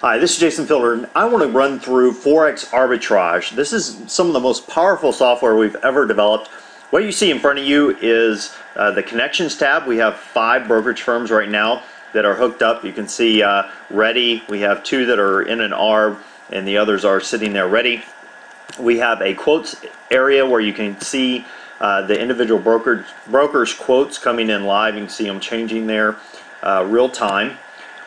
Hi, this is Jason Fielder, and I want to run through Forex Arbitrage. This is some of the most powerful software we've ever developed. What you see in front of you is the Connections tab. We have 5 brokerage firms right now that are hooked up. You can see ready. We have 2 that are in an ARB, and the others are sitting there ready. We have a quotes area where you can see the individual brokers' quotes coming in live. You can see them changing there real time.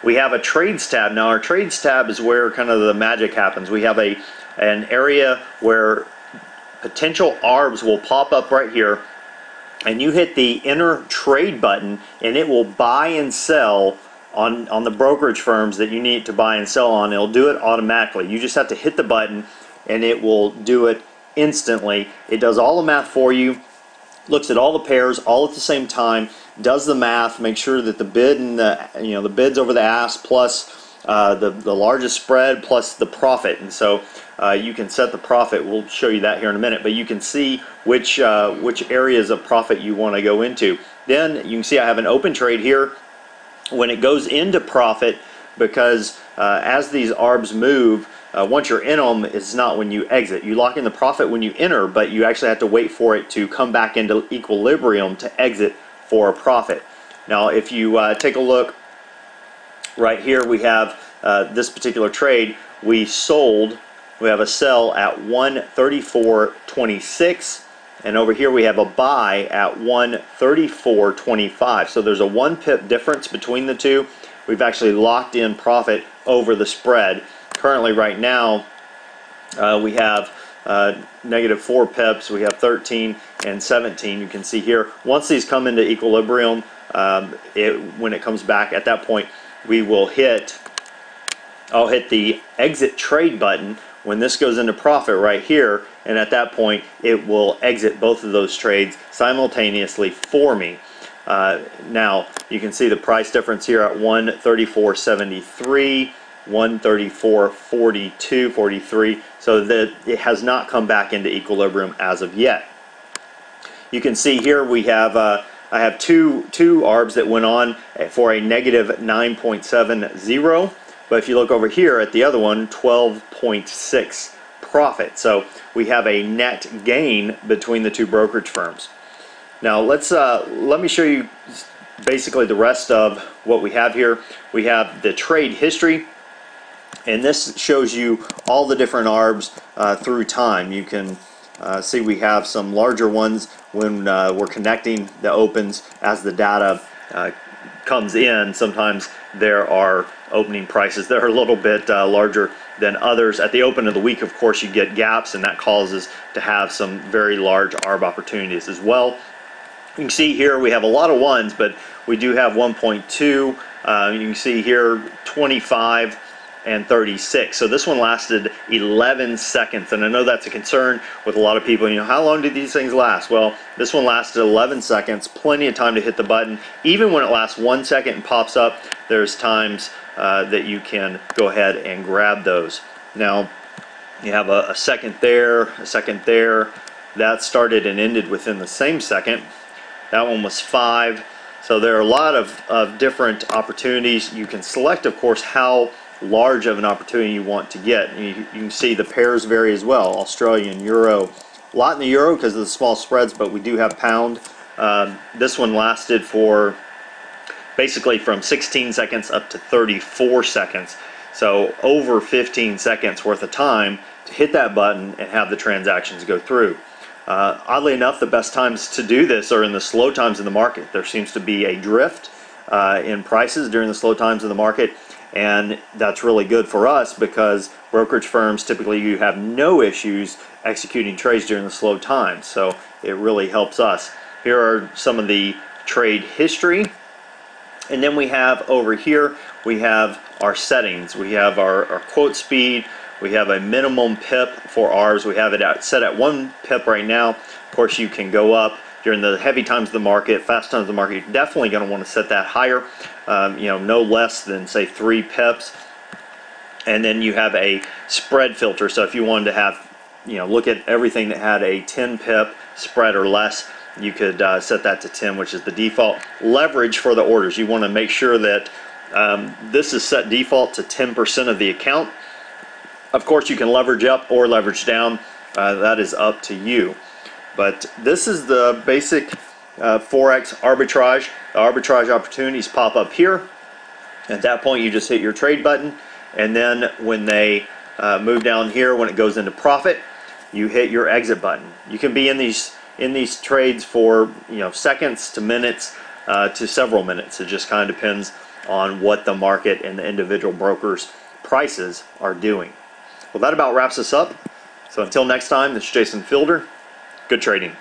We have a trades tab. Now our trades tab is where kind of the magic happens. We have an area where potential ARBs will pop up right here, and you hit the enter trade button and it will buy and sell on the brokerage firms that you need to buy and sell on. It'll do it automatically. You just have to hit the button and it will do it instantly. It does all the math for you, looks at all the pairs all at the same time, does the math, make sure that the bid and the bids over the ask plus the largest spread plus the profit, and so you can set the profit. We'll show you that here in a minute, but you can see which areas of profit you want to go into. Then you can see I have an open trade here. When it goes into profit, because as these ARBs move, once you're in them, it's not when you exit. You lock in the profit when you enter, but you actually have to wait for it to come back into equilibrium to exit for a profit. Now if you take a look right here, we have this particular trade. We sold, we have a sell at 134.26, and over here we have a buy at 134.25. So there's a 1 pip difference between the two. We've actually locked in profit over the spread. Currently right now we have -4 pips. We have 13 and 17. You can see here, once these come into equilibrium, when it comes back, at that point we will I'll hit the exit trade button when this goes into profit right here, and at that point it will exit both of those trades simultaneously for me. Now you can see the price difference here at 134.73, 134.42, 43, so that it has not come back into equilibrium as of yet. You can see here we have I have two ARBs that went on for a -9.70, but if you look over here at the other one, 12.6 profit. So we have a net gain between the 2 brokerage firms. Now let me show you basically the rest of what we have here. We have the trade history, and this shows you all the different ARBs through time. You can see we have some larger ones when we're connecting the opens. As the data comes in, sometimes there are opening prices that are a little bit larger than others. At the open of the week, of course, you get gaps, and that causes to have some very large ARB opportunities as well. You can see here we have a lot of ones, but we do have 1.2. You can see here 25 and 36. So this one lasted 11 seconds, and I know that's a concern with a lot of people. How long do these things last? Well, this one lasted 11 seconds, plenty of time to hit the button. Even when it lasts 1 second and pops up, there's times that you can go ahead and grab those. Now you have a second there, a second there. That started and ended within the same second. That one was 5. So there are a lot of different opportunities. You can select, of course, how large of an opportunity you want to get. You can see the pairs vary as well. Australian, Euro, a lot in the Euro because of the small spreads, but we do have pound. This one lasted for basically from 16 seconds up to 34 seconds. So over 15 seconds worth of time to hit that button and have the transactions go through. Oddly enough, the best times to do this are in the slow times in the market. There seems to be a drift in prices during the slow times in the market, and that's really good for us because brokerage firms, typically you have no issues executing trades during the slow times, so it really helps us. Here are some of the trade history, and then we have over here, we have our settings. We have our quote speed. We have a minimum pip for ours. We have it set at 1 pip right now. Of course, you can go up during the heavy times of the market, fast times of the market. You're definitely going to want to set that higher, no less than, say, 3 pips. And then you have a spread filter. So if you wanted to have, look at everything that had a 10 pip spread or less, you could set that to 10, which is the default. Leverage for the orders. You want to make sure that This is set default to 10% of the account. Of course, you can leverage up or leverage down. That is up to you. But this is the basic Forex arbitrage. The arbitrage opportunities pop up here. At that point, you just hit your trade button, and then when they move down here, when it goes into profit, you hit your exit button. You can be in these trades for seconds to minutes to several minutes. It just kind of depends on what the market and the individual brokers' prices are doing. Well, that about wraps us up. So until next time, this is Jason Fielder. Good trading.